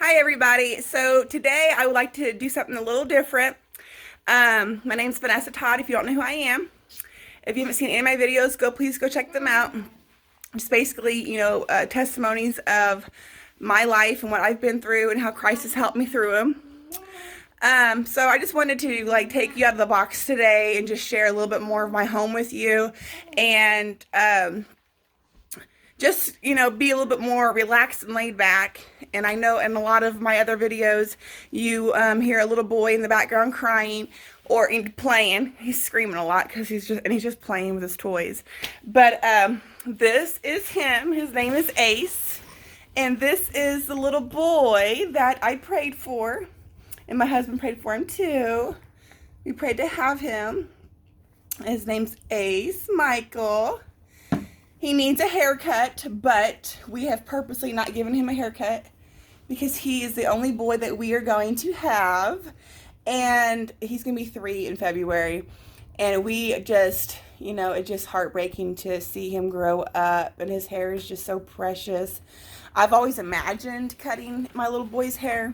Hi everybody. So today I would like to do something a little different. My name's Vanessa Todd, if you don't know who I am. If you haven't seen any of my videos, please go check them out. Just basically, testimonies of my life and what I've been through and how Christ has helped me through them. So I just wanted to take you out of the box today and just share a little bit more of my home with you and just, be a little bit more relaxed and laid back. And I know in a lot of my other videos, you hear a little boy in the background crying or playing. He's screaming a lot because he's just playing with his toys. But this is him. His name is Ace. And this is the little boy that I prayed for. And my husband prayed for him too. We prayed to have him. His name's Ace Michael. He needs a haircut, but we have purposely not given him a haircut because he is the only boy that we are going to have. And he's going to be 3 in February. And we just, it's just heartbreaking to see him grow up. And his hair is just so precious. I've always imagined cutting my little boy's hair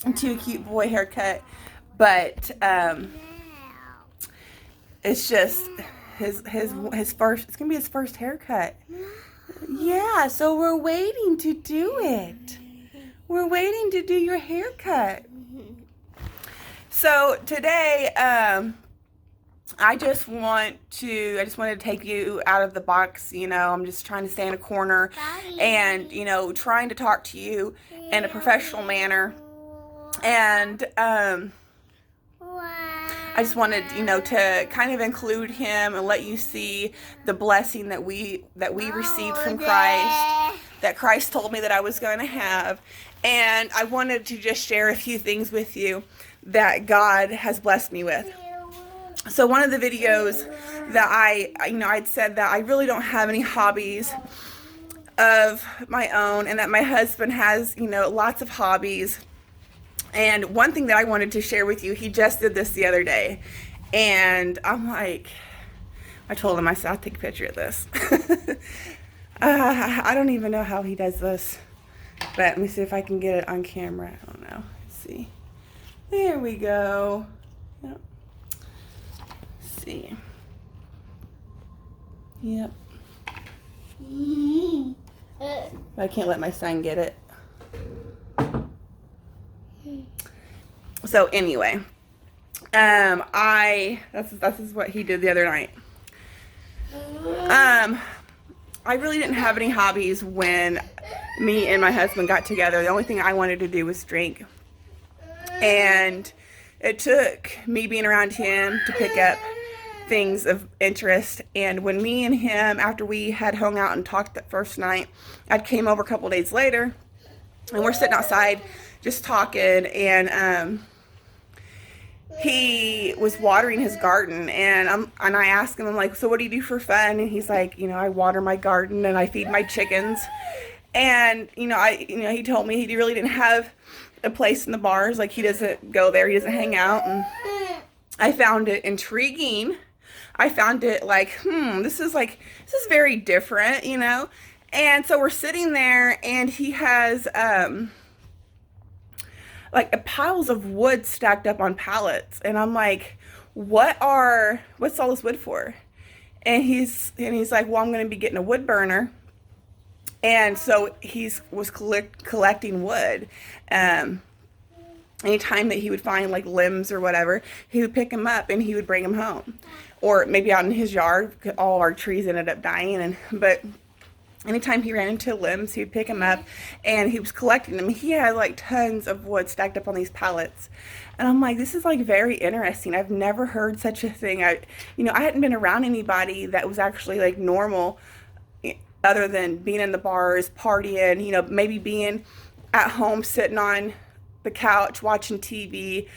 into a cute boy haircut. But it's just... his first, it's gonna be his first haircut. Yeah, so we're waiting to do it. We're waiting to do your haircut. So today, I just wanted to take you out of the box. I'm just trying to stay in a corner and, trying to talk to you in a professional manner. And, I just wanted, to kind of include him and let you see the blessing that we received from Christ, that Christ told me that I was going to have. And I wanted to just share a few things with you that God has blessed me with. So one of the videos that I'd said that I really don't have any hobbies of my own and that my husband has, lots of hobbies. And one thing that I wanted to share with you, he just did this the other day. And I'm like, I told him, I said, I'll take a picture of this. I don't even know how he does this. But let me see if I can get it on camera. I don't know. Let's see. There we go. Yep. Let's see. Yep. I can't let my son get it. So anyway, this is what he did the other night. I really didn't have any hobbies when me and my husband got together. The only thing I wanted to do was drink. And it took me being around him to pick up things of interest. And when me and him, after we had hung out and talked that first night, I came over a couple days later and we're sitting outside just talking, and he was watering his garden, and I asked him, I'm like, so what do you do for fun? And he's like, I water my garden and I feed my chickens. And he told me he really didn't have a place in the bars, like he doesn't go there, he doesn't hang out. And I found it intriguing. I found it like, this is very different, And so we're sitting there, and he has piles of wood stacked up on pallets, and I'm like, what's all this wood for? And he's like, well, I'm going to be getting a wood burner. And so was collecting wood. Anytime that he would find limbs or whatever, he would pick them up and he would bring them home, or maybe out in his yard. All our trees ended up dying, but anytime he ran into limbs, he'd pick them up, and he was collecting them. He had tons of wood stacked up on these pallets, and I'm like, this is very interesting. I've never heard such a thing. I hadn't been around anybody that was actually normal, other than being in the bars, partying. Maybe being at home, sitting on the couch watching TV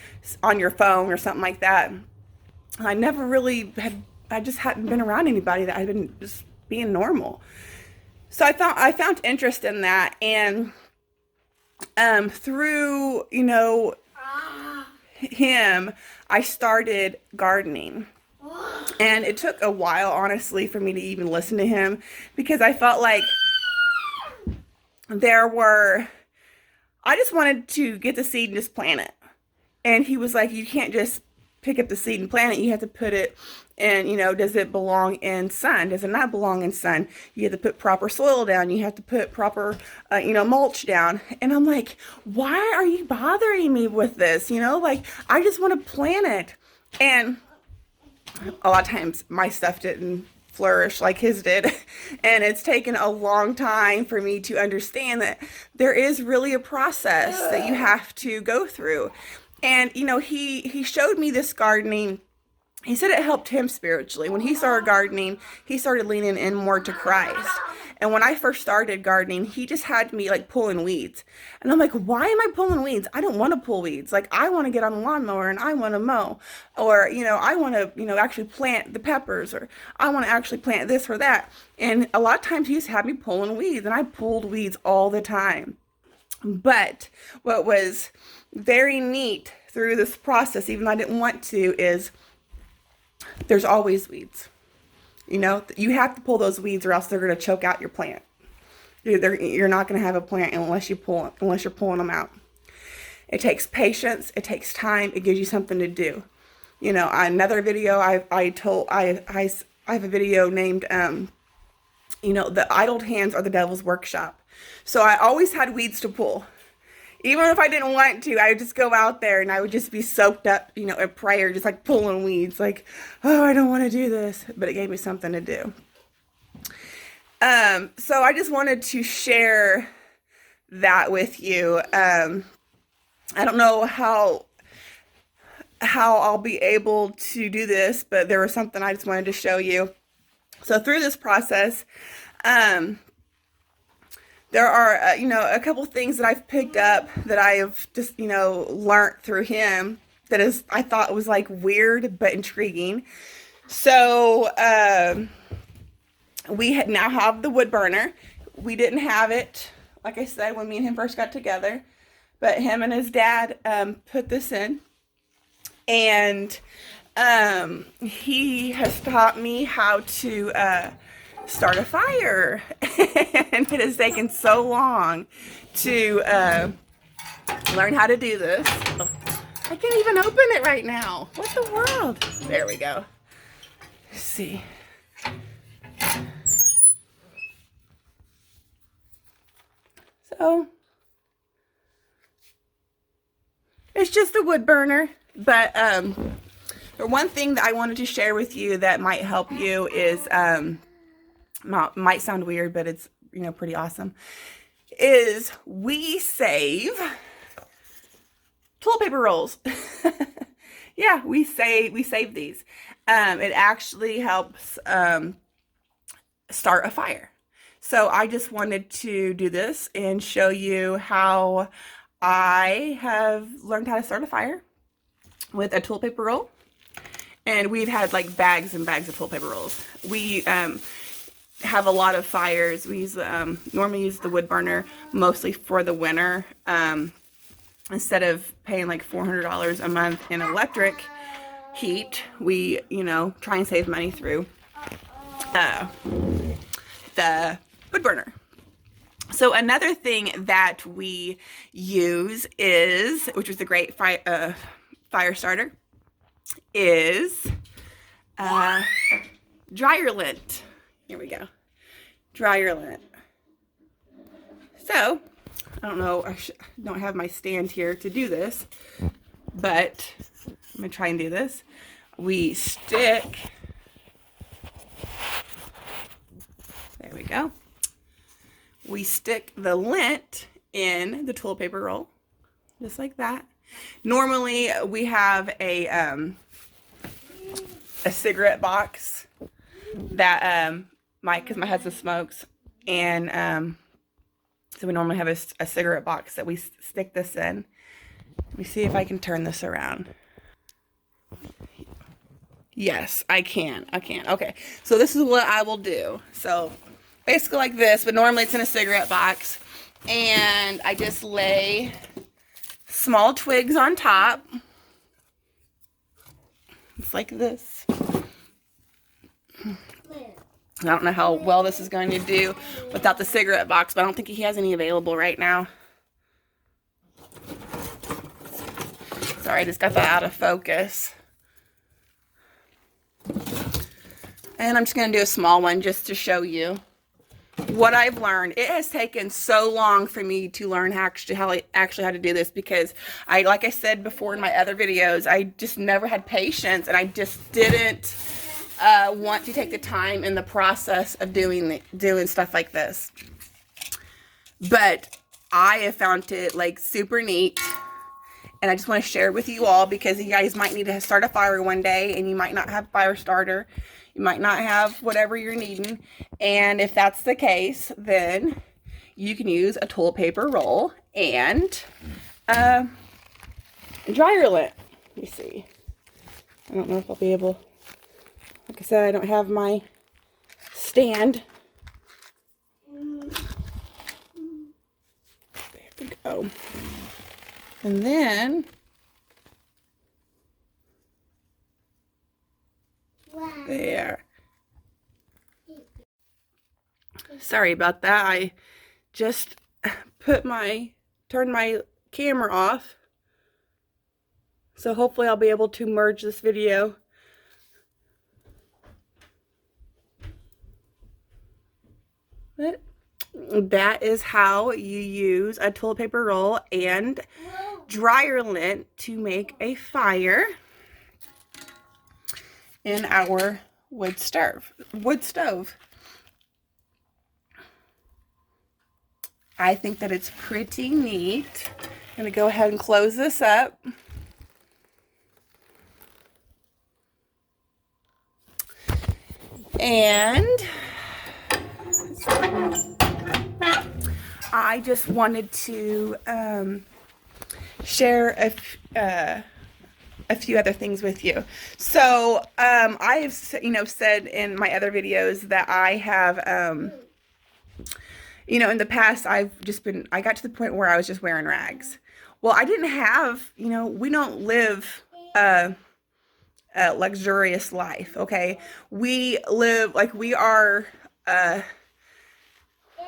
on your phone or something like that. I never really had. I just hadn't been around anybody that had been just being normal. So I found interest in that, and through him, I started gardening. And it took a while, honestly, for me to even listen to him, because I felt like there were I just wanted to get the seed and just plant it. And he was like, you can't just pick up the seed and plant it. You have to put it in, you know, does it belong in sun? Does it not belong in sun? You have to put proper soil down. You have to put proper, you know, mulch down. And I'm like, why are you bothering me with this? You know, like, I just want to plant it. And a lot of times my stuff didn't flourish like his did, and it's taken a long time for me to understand that there is really a process that you have to go through. And you know, he showed me this gardening. He said it helped him spiritually. When he started gardening, he started leaning in more to Christ. And when I first started gardening, he just had me like pulling weeds. And I'm like, why am I pulling weeds? I don't want to pull weeds. Like, I want to get on the lawnmower and I want to mow. Or, you know, I want to, you know, actually plant the peppers, or I want to actually plant this or that. And a lot of times he just had me pulling weeds, and I pulled weeds all the time. But what was very neat through this process, even though I didn't want to, is there's always weeds. You know, you have to pull those weeds or else they're going to choke out your plant. You're not going to have a plant unless you're pulling them out. It takes patience. It takes time. It gives you something to do. You know, another video I have a video named, you know, the idle hands are the devil's workshop. So I always had weeds to pull. Even if I didn't want to, I would just go out there and I would just be soaked up, you know, in prayer, just like pulling weeds, like, oh, I don't want to do this, but it gave me something to do. So I just wanted to share that with you. I don't know how I'll be able to do this, but there was something I just wanted to show you. So through this process, there are, you know, a couple things that I've picked up that I have just, you know, learned through him that I thought was like weird but intriguing. So, we now have the wood burner. We didn't have it, like I said, when me and him first got together, but him and his dad, put this in, and, he has taught me how to, start a fire. And it has taken so long to learn how to do this. Oh, I can't even open it right now. What the world? There we go. Let's see. So it's just a wood burner, but the one thing that I wanted to share with you that might help you is might sound weird, but it's, you know, pretty awesome, is we save toilet paper rolls. Yeah, we save these. It actually helps start a fire. So I just wanted to do this and show you how I have learned how to start a fire with a toilet paper roll. And we've had like bags and bags of toilet paper rolls. We have a lot of fires. We use normally use the wood burner mostly for the winter. Instead of paying like $400 a month in electric heat, we, you know, try and save money through the wood burner. So another thing that we use is, which is a great fire starter, is dryer lint. Here we go. Dryer lint. So, I don't know, I don't have my stand here to do this, but I'm going to try and do this. We stick, there we go. We stick the lint in the toilet paper roll, just like that. Normally, we have a cigarette box that, because my husband smokes, and so we normally have a cigarette box that we stick this in. Let me see if I can turn this around. Yes, I can. Okay, so this is what I will do. So basically like this, but normally it's in a cigarette box, and I just lay small twigs on top. It's like this. I don't know how well this is going to do without the cigarette box, but I don't think he has any available right now. Sorry, I just got that out of focus. And I'm just going to do a small one just to show you what I've learned. It has taken so long for me to learn how to do this, because like I said before in my other videos, I just never had patience, and I just didn't want to take the time in the process of doing stuff like this. But I have found it like super neat, and I just want to share it with you all, because you guys might need to start a fire one day and you might not have a fire starter. You might not have whatever you're needing. And if that's the case, then you can use a toilet paper roll and dryer lint. Let me see. I don't know if I'll be able, like I said, I don't have my stand. There we go. And then there. Sorry about that. I just turned my camera off. So hopefully I'll be able to merge this video. But that is how you use a toilet paper roll and dryer lint to make a fire in our wood stove. I think that it's pretty neat. I'm going to go ahead and close this up. And I just wanted to share a few other things with you. So I have said in my other videos that I have in the past I got to the point where I was just wearing rags. Well, I didn't have, we don't live a luxurious life, okay? We live like we are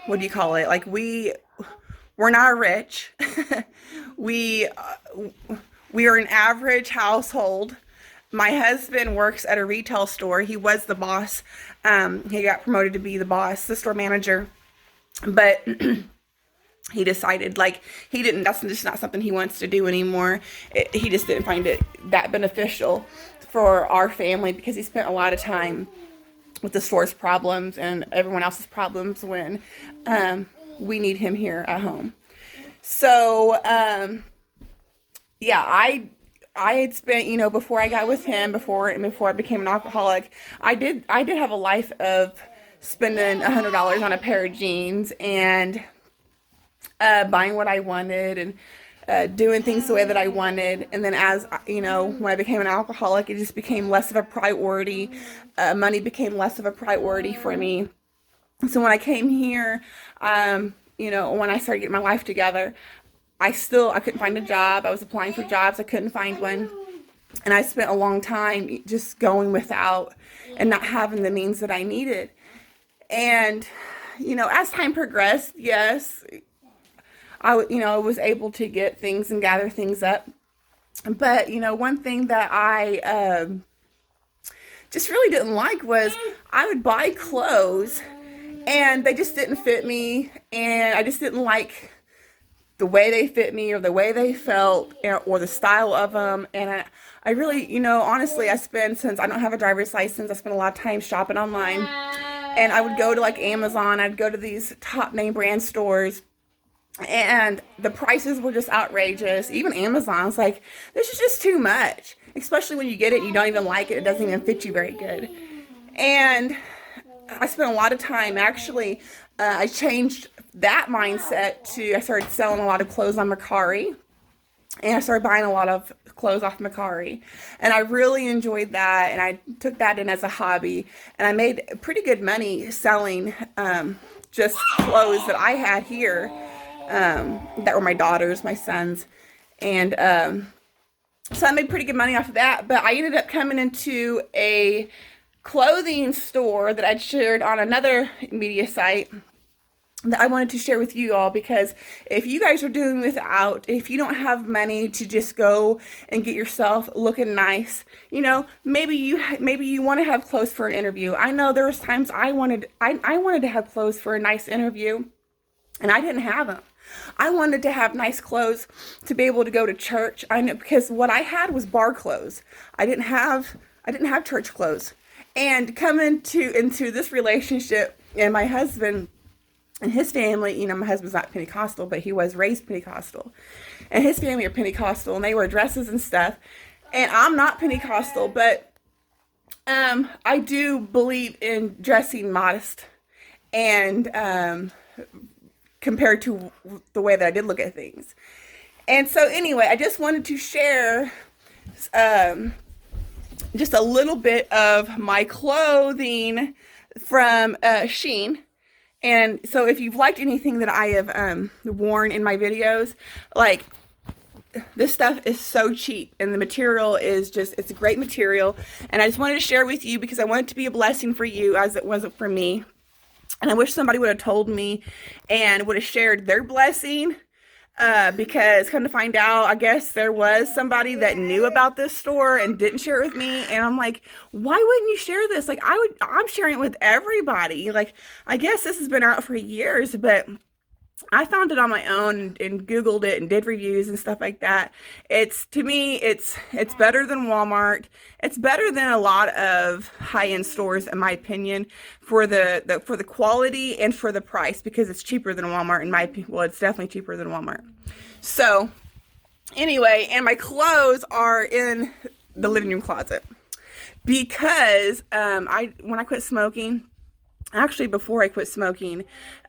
what do you call it? Like we're not rich. we are an average household. My husband works at a retail store. He was the boss. He got promoted to be the store manager. But he decided, that's just not something he wants to do anymore. He just didn't find it that beneficial for our family, because he spent a lot of time with the store's problems and everyone else's problems when we need him here at home. So, yeah, I had spent, before I got with him, before I became an alcoholic, I did have a life of spending $100 on a pair of jeans and buying what I wanted and doing things the way that I wanted. And then as, when I became an alcoholic, it just became less of a priority. Money became less of a priority for me. So when I came here, when I started getting my life together, I couldn't find a job. I was applying for jobs. I couldn't find one. And I spent a long time just going without and not having the means that I needed. And, as time progressed, yes, I was able to get things and gather things up. But, one thing that I just really didn't like was I would buy clothes and they just didn't fit me. And I just didn't like the way they fit me or the way they felt or the style of them. And I really, honestly, since I don't have a driver's license, I spend a lot of time shopping online. And I would go to Amazon, I'd go to these top name brand stores, and the prices were just outrageous. Even Amazon's like, this is just too much. Especially when you get it, you don't even like it. It doesn't even fit you very good. And I spent a lot of time, actually, I changed that mindset I started selling a lot of clothes on Mercari. And I started buying a lot of clothes off Mercari. And I really enjoyed that. And I took that in as a hobby. And I made pretty good money selling just clothes that I had here. That were my daughters, my sons. And so I made pretty good money off of that. But I ended up coming into a clothing store that I'd shared on another media site. that I wanted to share with you all, because if you guys are doing without, if you don't have money to just go and get yourself looking nice, you know, maybe you want to have clothes for an interview. I know there was times I wanted to have clothes for a nice interview, and I didn't have them. I wanted to have nice clothes to be able to go to church. I know, because what I had was bar clothes. I didn't have church clothes. And coming into this relationship, and my husband and his family, you know, my husband's not Pentecostal, but he was raised Pentecostal. And his family are Pentecostal, and they wear dresses and stuff. And I'm not Pentecostal, but I do believe in dressing modest, and compared to the way that I did look at things. And so anyway, I just wanted to share just a little bit of my clothing from Shein. And so if you've liked anything that I have worn in my videos, like, this stuff is so cheap, and the material is just, it's a great material. And I just wanted to share with you because I want it to be a blessing for you as it wasn't for me. And I wish somebody would have told me and would have shared their blessing, because come to find out, I guess there was somebody that knew about this store and didn't share it with me. And I'm like, why wouldn't you share this? Like, I'm sharing it with everybody. Like, I guess this has been out for years, but I found it on my own and Googled it and did reviews and stuff like that. To me, it's better than Walmart. It's better than a lot of high-end stores, in my opinion, for the quality and for the price, because it's cheaper than Walmart, in my opinion. Well, it's definitely cheaper than Walmart. So anyway, and my clothes are in the living room closet, because when I quit smoking, actually before I quit smoking,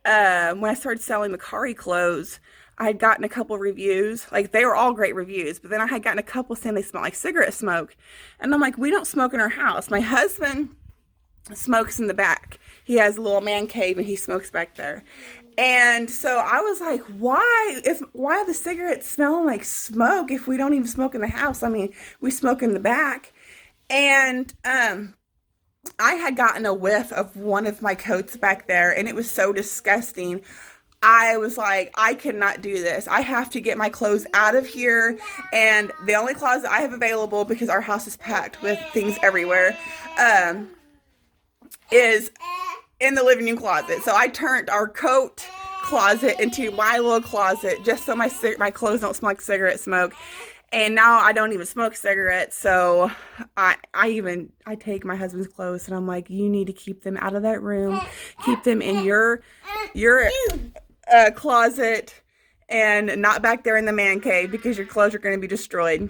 when I started selling Macari clothes, I had gotten a couple reviews. Like, they were all great reviews, but then I had gotten a couple saying they smelled like cigarette smoke. And I'm like, we don't smoke in our house. My husband smokes in the back. He has a little man cave and he smokes back there. And so I was like, why are the cigarettes smelling like smoke if we don't even smoke in the house? I mean, we smoke in the back. And I had gotten a whiff of one of my coats back there, and it was so disgusting. I was like, I cannot do this. I have to get my clothes out of here. And the only closet I have available, because our house is packed with things everywhere, is in the living room closet. So I turned our coat closet into my little closet just so my clothes don't smell like cigarette smoke. And now I don't even smoke cigarettes, so I take my husband's clothes and I'm like, you need to keep them out of that room, keep them in your closet, and not back there in the man cave, because your clothes are going to be destroyed.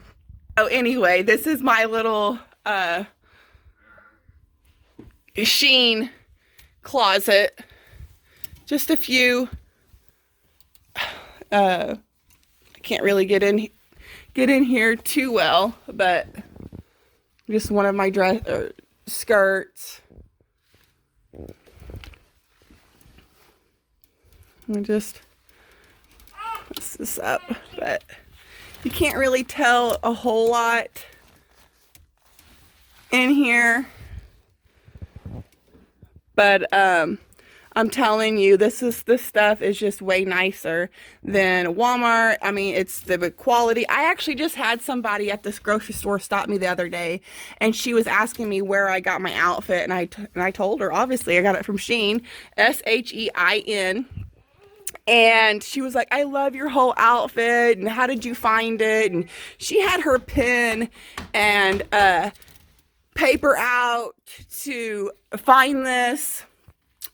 So anyway, this is my little Shein closet. Just a few. I can't really get in here too well, but just one of my skirts. I just mess this up, but you can't really tell a whole lot in here. But I'm telling you, this stuff is just way nicer than Walmart. I mean, it's the quality. I actually just had somebody at this grocery store stop me the other day, and she was asking me where I got my outfit, and I told her, obviously, I got it from Shein, Shein. And she was like, I love your whole outfit, and how did you find it? And she had her pen and paper out to find this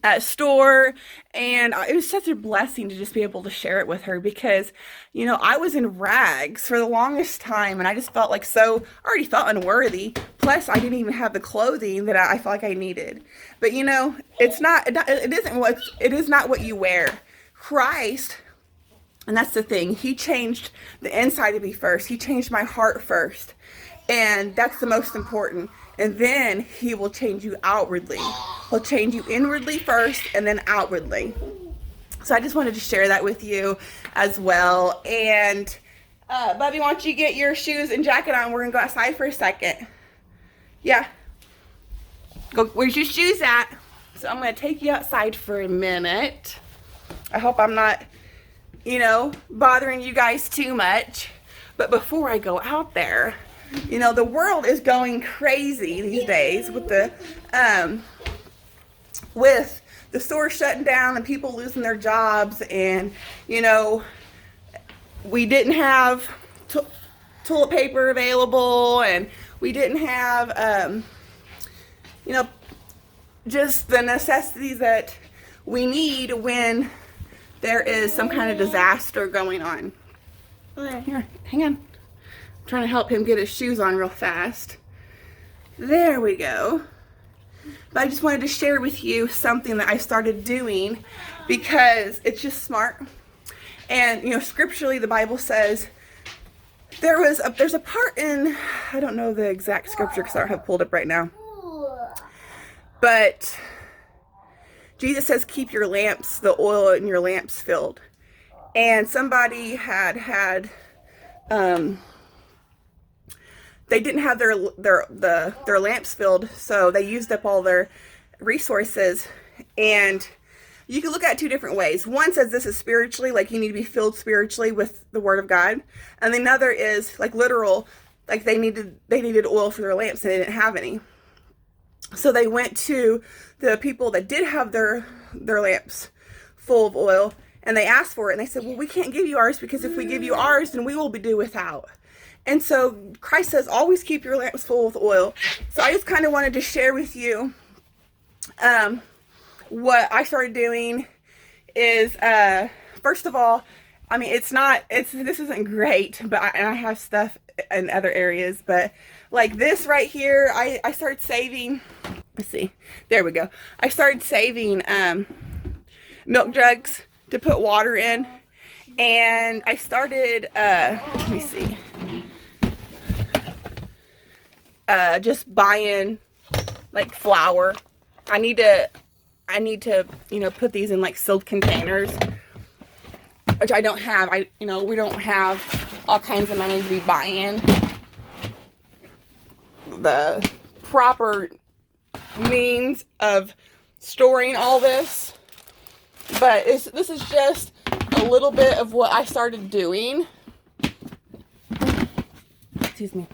at store, and it was such a blessing to just be able to share it with her, because, you know, I was in rags for the longest time, and I just felt like I already felt unworthy. Plus, I didn't even have the clothing that I felt like I needed. But, you know, it is not what you wear. Christ, and that's the thing, he changed the inside of me first. He changed my heart first, and that's the most important. And then he will change you outwardly. He'll change you inwardly first, and then outwardly. So I just wanted to share that with you as well. And Bubby, why don't you get your shoes and jacket on? We're gonna go outside for a second. Yeah, go. Where's your shoes at? So I'm gonna take you outside for a minute. I hope I'm not, you know, bothering you guys too much. But before I go out there, you know, the world is going crazy these days with the stores shutting down and people losing their jobs, and, you know, we didn't have toilet paper available, and we didn't have, you know, just the necessities that we need when there is some kind of disaster going on. Here, hang on. I'm trying to help him get his shoes on real fast. There we go. But I just wanted to share with you something that I started doing because it's just smart. And, you know, scripturally, the Bible says there's a part in, I don't know the exact scripture because I don't have it pulled up right now. But Jesus says, keep your lamps, the oil in your lamps filled. And somebody had they didn't have their lamps filled, so they used up all their resources. And you can look at it two different ways. One says this is spiritually, like you need to be filled spiritually with the Word of God, and the other is like literal, like they needed oil for their lamps and they didn't have any. So they went to the people that did have their lamps full of oil, and they asked for it, and they said, well, we can't give you ours, because if we give you ours, then we will do without. And so Christ says, always keep your lamps full with oil. So I just kind of wanted to share with you what I started doing is, first of all, I mean, this isn't great, but I have stuff in other areas, but like this right here, I started saving, let's see, there we go. I started saving milk jugs to put water in, and I started, let me see, just buying like flour. I need to, you know, put these in like sealed containers, which I don't have. We don't have all kinds of money to be buying the proper means of storing all this. But this is just a little bit of what I started doing. Excuse me.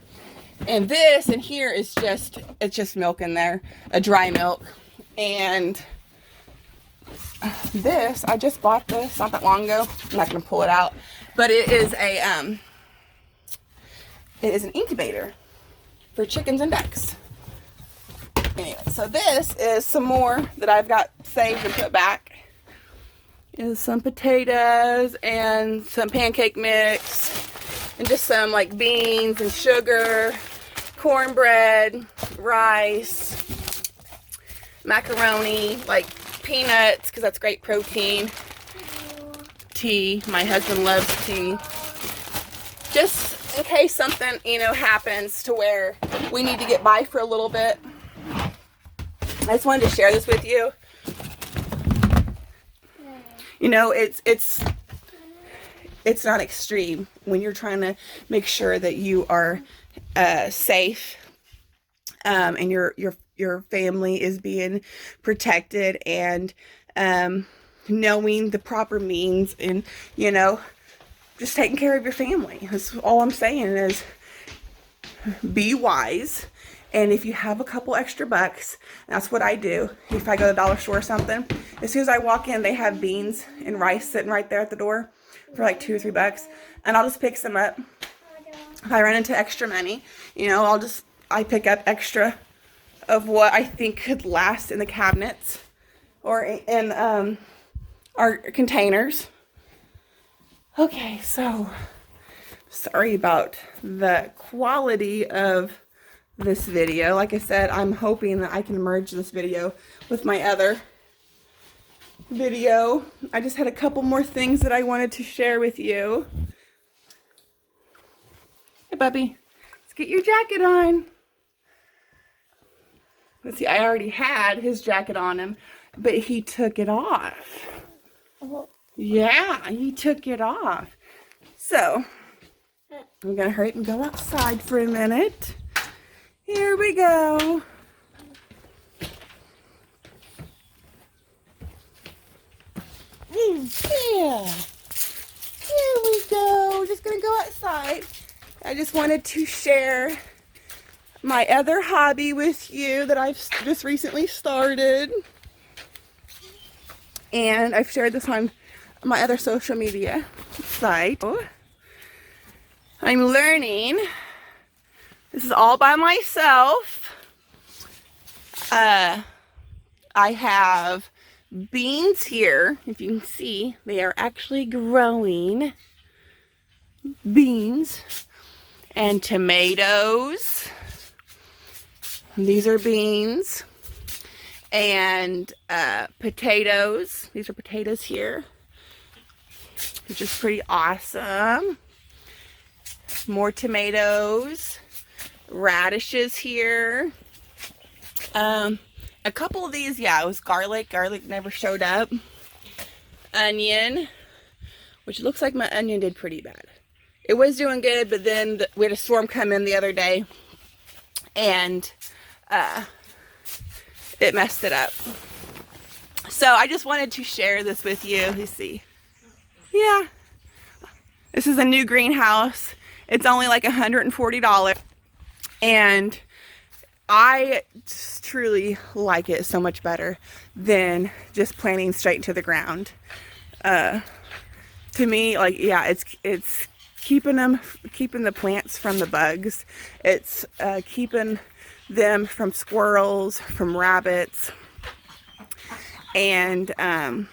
And this in here is it's just milk in there, a dry milk. And this, I just bought this not that long ago. I'm not going to pull it out, but it is an incubator for chickens and ducks. Anyway, so this is some more that I've got saved and put back. Is some potatoes and some pancake mix and just some like beans and sugar, cornbread, rice, macaroni, like peanuts, because that's great protein, tea, my husband loves tea, just in case something, you know, happens to where we need to get by for a little bit. I just wanted to share this with you. You know, it's not extreme when you're trying to make sure that you are safe, and your family is being protected, and knowing the proper means, and, you know, just taking care of your family. That's all I'm saying is be wise. And if you have a couple extra bucks, that's what I do. If I go to the dollar store or something, as soon as I walk in, they have beans and rice sitting right there at the door for like $2 or $3, and I'll just pick some up. If I run into extra money, you know, I pick up extra of what I think could last in the cabinets or in our containers. Okay, so sorry about the quality of this video. Like I said, I'm hoping that I can merge this video with my other video. I just had a couple more things that I wanted to share with you. Hey, Bubby, let's get your jacket on. Let's see, I already had his jacket on him, but he took it off. Yeah, he took it off. So, I'm going to hurry up and go outside for a minute. Here we go. Yeah. Here we go. We're just going to go outside. I just wanted to share my other hobby with you that I've just recently started. And I've shared this on my other social media site. I'm learning. This is all by myself. I have beans here. If you can see, they are actually growing. Beans and tomatoes. These are beans. And potatoes. These are potatoes here, which is pretty awesome. More tomatoes. Radishes here. A couple of these, yeah, it was garlic. Garlic never showed up. Onion, which looks like my onion did pretty bad. It was doing good, but then we had a storm come in the other day, and it messed it up. So I just wanted to share this with you. You see, yeah, this is a new greenhouse. It's only like $140, and I just truly like it so much better than just planting straight into the ground. To me, like, yeah, it's keeping the plants from the bugs. It's keeping them from squirrels, from rabbits, and out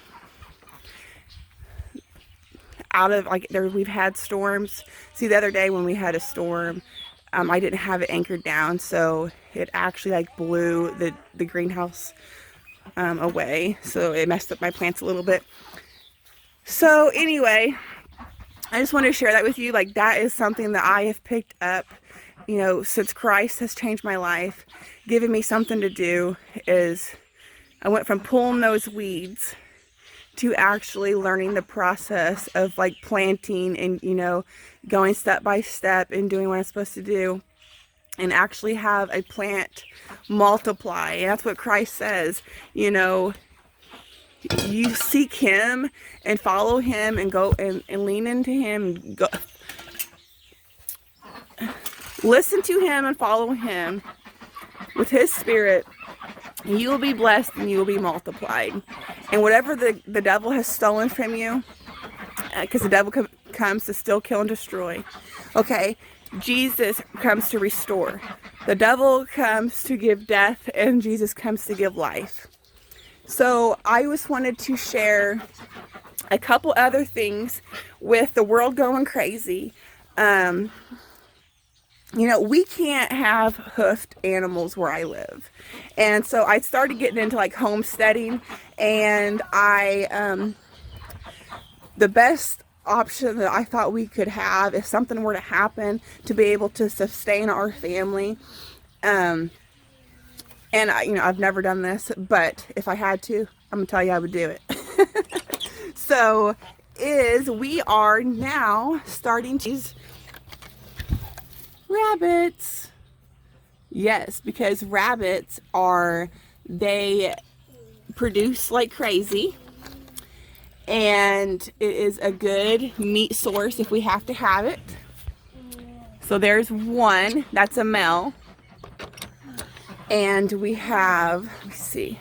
of, like, we've had storms. See, the other day when we had a storm, I didn't have it anchored down, so it actually like blew the greenhouse away, so it messed up my plants a little bit. So anyway, I just wanted to share that with you. Like, that is something that I have picked up, you know, since Christ has changed my life, giving me something to do. Is I went from pulling those weeds to actually learning the process of like planting and, you know, going step by step and doing what I'm supposed to do, and actually have a plant multiply. And that's what Christ says, you know, you seek him and follow him and go and lean into him, and go listen to him and follow him with his spirit, and you will be blessed and you will be multiplied. And whatever the devil has stolen from you, because the devil comes to steal, kill, and destroy, okay, Jesus comes to restore. The devil comes to give death, and Jesus comes to give life. So I just wanted to share a couple other things with the world going crazy. You know, we can't have hoofed animals where I live. And so I started getting into like homesteading, and the best option that I thought we could have if something were to happen to be able to sustain our family. And you know, I've never done this, but if I had to, I'm gonna tell you I would do it. So we are now starting to use rabbits. Yes, because rabbits they produce like crazy, and it is a good meat source if we have to have it. So there's one, that's a male. And we have, let's see,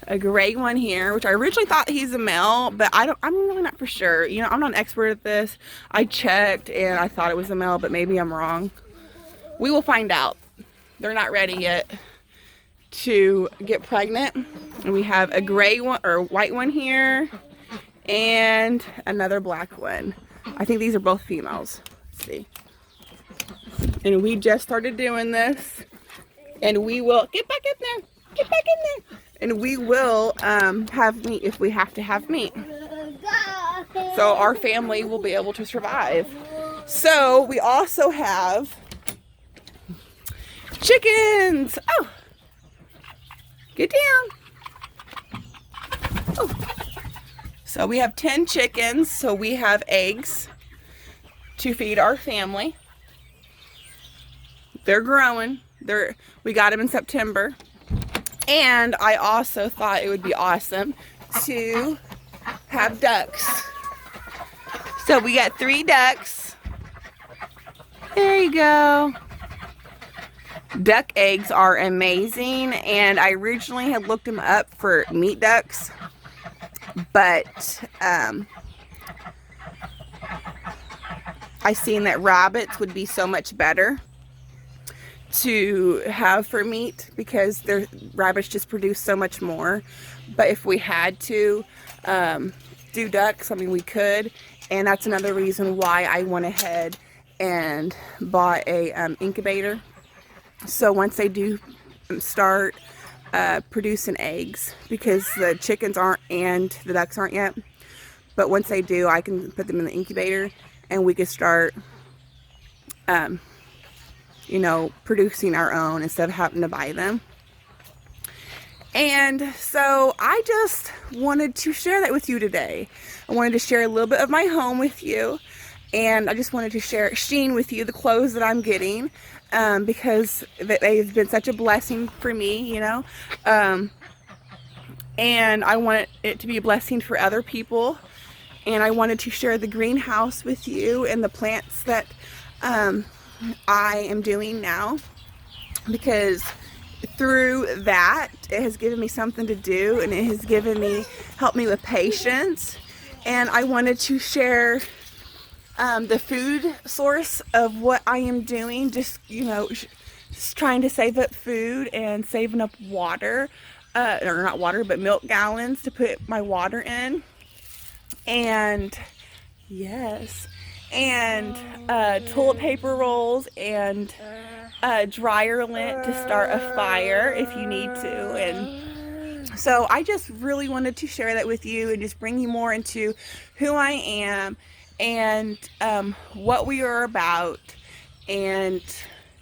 a gray one here, which I originally thought he's a male, but I'm really not for sure. You know, I'm not an expert at this. I checked and I thought it was a male, but maybe I'm wrong. We will find out. They're not ready yet to get pregnant. And we have a gray one or white one here and another black one. I think these are both females. Let's see. And we just started doing this. And we will, get back in there, get back in there. And we will have meat if we have to have meat. So our family will be able to survive. So we also have chickens. Oh, get down. Oh. So we have 10 chickens. So we have eggs to feed our family. They're growing. We got them in September. And I also thought it would be awesome to have ducks. So we got 3 ducks. There you go. Duck eggs are amazing, and I originally had looked them up for meat ducks, but I seen that rabbits would be so much better to have for meat because their rabbits just produce so much more. But if we had to do ducks, I mean, we could, and that's another reason why I went ahead and bought a incubator. So once they do start producing eggs, because the chickens aren't and the ducks aren't yet, but once they do, I can put them in the incubator and we can start you know, producing our own instead of having to buy them. And so I just wanted to share that with you today. I wanted to share a little bit of my home with you, and I just wanted to share with you the clothes that I'm getting, because they've been such a blessing for me, you know, and I want it to be a blessing for other people. And I wanted to share the greenhouse with you and the plants that I am doing now, because through that it has given me something to do, and it has helped me with patience. And I wanted to share the food source of what I am doing, just, you know, just trying to save up food and saving up water, or not water, but milk gallons to put my water in. And yes, and toilet paper rolls and dryer lint to start a fire if you need to. And so I just really wanted to share that with you and just bring you more into who I am and what we are about, and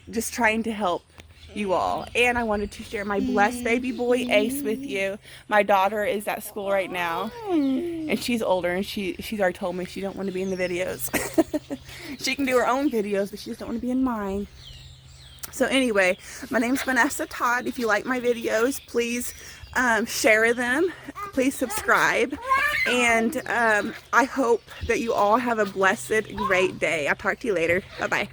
just trying to help you all. And I wanted to share my blessed baby boy Ace with you. My daughter is at school right now, and she's older, and she's already told me she don't want to be in the videos. She can do her own videos, but she just don't want to be in mine. So anyway, my name's Vanessa Todd. If you like my videos, please share them, please subscribe, and I hope that you all have a blessed, great day. I'll talk to you later. Bye bye.